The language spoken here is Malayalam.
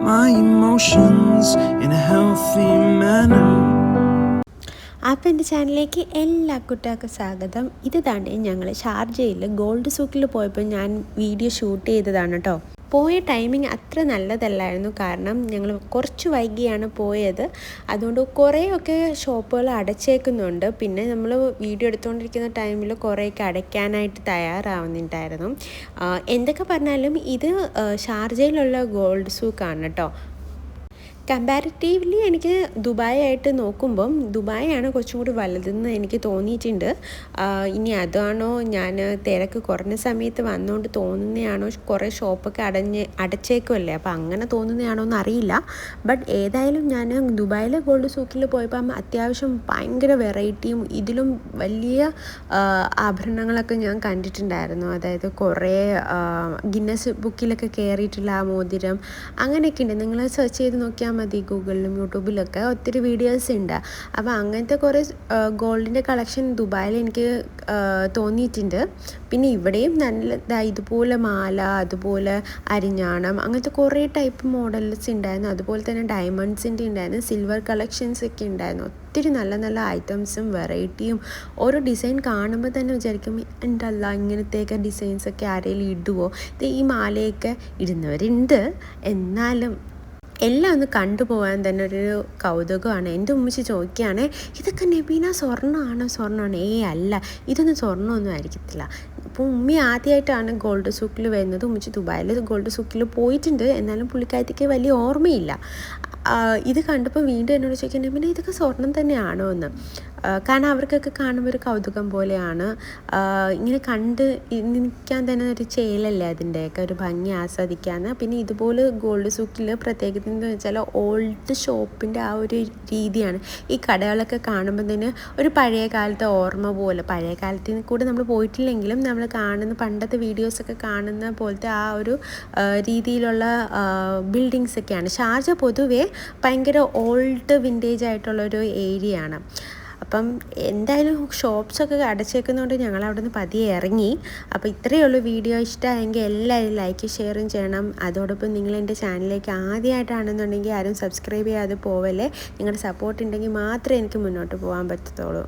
my emotions in a healthy manner. അപ്പോൾ എൻ്റെ ചാനലിലേക്ക് എല്ലാ കുട്ടികൾക്കും സ്വാഗതം. ഇത് താണ്ടി ഞങ്ങൾ ഷാർജയിൽ ഗോൾഡ് സൂക്കിൽ പോയപ്പോൾ ഞാൻ വീഡിയോ ഷൂട്ട് ചെയ്തതാണ് കേട്ടോ. പോയ ടൈമിങ് അത്ര നല്ലതല്ലായിരുന്നു, കാരണം ഞങ്ങൾ കുറച്ച് വൈകിയാണ് പോയത്. അതുകൊണ്ട് കുറേയൊക്കെ ഷോപ്പുകൾ അടച്ചേക്കുന്നുണ്ട്. പിന്നെ നമ്മൾ വീഡിയോ എടുത്തുകൊണ്ടിരിക്കുന്ന ടൈമിൽ കുറേയൊക്കെ അടയ്ക്കാനായിട്ട് തയ്യാറാവുന്നുണ്ടായിരുന്നു. എന്തൊക്കെ പറഞ്ഞാലും ഇത് ഷാർജയിലുള്ള ഗോൾഡ് സൂക്കാണ് കേട്ടോ. കമ്പാരിറ്റീവ്ലി എനിക്ക് ദുബായ് ആയിട്ട് നോക്കുമ്പം ദുബായാണ് കുറച്ചും കൂടി വലുതെന്ന് എനിക്ക് തോന്നിയിട്ടുണ്ട്. ഇനി അതാണോ ഞാൻ തിരക്ക് കുറഞ്ഞ സമയത്ത് വന്നുകൊണ്ട് തോന്നുന്നതാണോ, കുറേ ഷോപ്പൊക്കെ അടച്ചേക്കുമല്ലേ, അപ്പോൾ അങ്ങനെ തോന്നുന്നതാണോ എന്ന് അറിയില്ല. ബട്ട് ഏതായാലും ഞാൻ ദുബായിലെ ഗോൾഡ് സൂക്കിൽ പോയപ്പം അത്യാവശ്യം ഭയങ്കര വെറൈറ്റിയും ഇതിലും വലിയ ആഭരണങ്ങളൊക്കെ ഞാൻ കണ്ടിട്ടുണ്ടായിരുന്നു. അതായത് കുറേ ഗിന്നസ് ബുക്കിലൊക്കെ കയറിയിട്ടുള്ള ആ മോതിരം അങ്ങനെയൊക്കെ ഉണ്ട്. നിങ്ങൾ സെർച്ച് ചെയ്ത് നോക്കിയാൽ മതി, ഗൂഗിളിലും യൂട്യൂബിലൊക്കെ ഒത്തിരി വീഡിയോസ് ഉണ്ട്. അപ്പോൾ അങ്ങനത്തെ കുറേ ഗോൾഡിൻ്റെ കളക്ഷൻ ദുബായിൽ എനിക്ക് തോന്നിയിട്ടുണ്ട്. പിന്നെ ഇവിടെയും നല്ല ഇതുപോലെ മാല, അതുപോലെ അരിഞ്ഞാണം, അങ്ങനത്തെ കുറേ ടൈപ്പ് മോഡൽസ് ഉണ്ടായിരുന്നു. അതുപോലെ തന്നെ ഡയമണ്ട്സിൻ്റെ ഉണ്ടായിരുന്നു, സിൽവർ കളക്ഷൻസ് ഒക്കെ ഉണ്ടായിരുന്നു. ഒത്തിരി നല്ല നല്ല ഐറ്റംസും വെറൈറ്റിയും ഓരോ ഡിസൈൻ കാണുമ്പോൾ തന്നെ വിചാരിക്കും ഉണ്ടല്ല ഇങ്ങനത്തെയൊക്കെ ഡിസൈൻസൊക്കെ ആരെങ്കിലും ഇടുവോ. ഈ മാലയൊക്കെ ഇടുന്നവരുണ്ട്, എന്നാലും എല്ലാം ഒന്ന് കണ്ടുപോകാൻ തന്നെ ഒരു കൗതുകമാണ്. എൻ്റെ ഉമ്മച്ചി ചോദിക്കുകയാണ്, ഇതൊക്കെ നബീന സ്വർണ്ണമാണോ? അല്ല, ഇതൊന്നും സ്വർണ്ണമൊന്നും ആയിരിക്കത്തില്ല. അപ്പോൾ ഉമ്മി ആദ്യമായിട്ടാണ് ഗോൾഡ് സൂക്കിൽ വരുന്നത്. ഉമ്മച്ചി ദുബായിൽ ഗോൾഡ് സൂക്കിൽ പോയിട്ടുണ്ട്, എന്നാലും പുള്ളിക്കാരത്തേക്ക് വലിയ ഓർമ്മയില്ല. ഇത് കണ്ടപ്പോൾ വീണ്ടും എന്നോട് ചോദിക്കുന്നത്, പിന്നെ ഇതൊക്കെ സ്വർണം തന്നെയാണോ എന്ന്. കാരണം അവർക്കൊക്കെ കാണുമ്പോൾ ഒരു കൗതുകം പോലെയാണ്. ഇങ്ങനെ കണ്ട് നിൽക്കാൻ തന്നെ ഒരു ചേലല്ലേ, അതിൻ്റെയൊക്കെ ഒരു ഭംഗി ആസ്വദിക്കാന്ന്. പിന്നെ ഇതുപോലെ ഗോൾഡ് സൂക്കിൽ പ്രത്യേകത എന്ന് വെച്ചാൽ ഓൾഡ് ഷോപ്പിൻ്റെ ആ ഒരു രീതിയാണ്. ഈ കടകളൊക്കെ കാണുമ്പോൾ തന്നെ ഒരു പഴയ കാലത്തെ ഓർമ്മ പോലെ, പഴയ കാലത്തിൽ കൂടെ നമ്മൾ പോയിട്ടില്ലെങ്കിലും നമ്മൾ കാണുന്ന പണ്ടത്തെ വീഡിയോസൊക്കെ കാണുന്ന പോലത്തെ ആ ഒരു രീതിയിലുള്ള ബിൽഡിങ്സൊക്കെയാണ്. ഷാർജ പൊതുവേ ഭയങ്കര ഓൾഡ് വിൻറ്റേജ് ആയിട്ടുള്ളൊരു ഏരിയ ആണ്. അപ്പം എന്തായാലും ഷോപ്സൊക്കെ അടച്ചേക്കുന്നതുകൊണ്ട് ഞങ്ങൾ അവിടെ നിന്ന് പതിയെ ഇറങ്ങി. അപ്പോൾ ഇത്രയേ ഉള്ളൂ വീഡിയോ. ഇഷ്ടമായെങ്കിൽ എല്ലാവരും ലൈക്ക് ഷെയറും ചെയ്യണം. അതോടൊപ്പം നിങ്ങൾ എൻ്റെ ചാനലിലേക്ക് ആദ്യമായിട്ടാണെന്നുണ്ടെങ്കിൽ ആരും സബ്സ്ക്രൈബ് ചെയ്യാതെ പോവല്ലേ. നിങ്ങളുടെ സപ്പോർട്ട് ഉണ്ടെങ്കിൽ മാത്രമേ എനിക്ക് മുന്നോട്ട് പോകാൻ പറ്റത്തുള്ളൂ.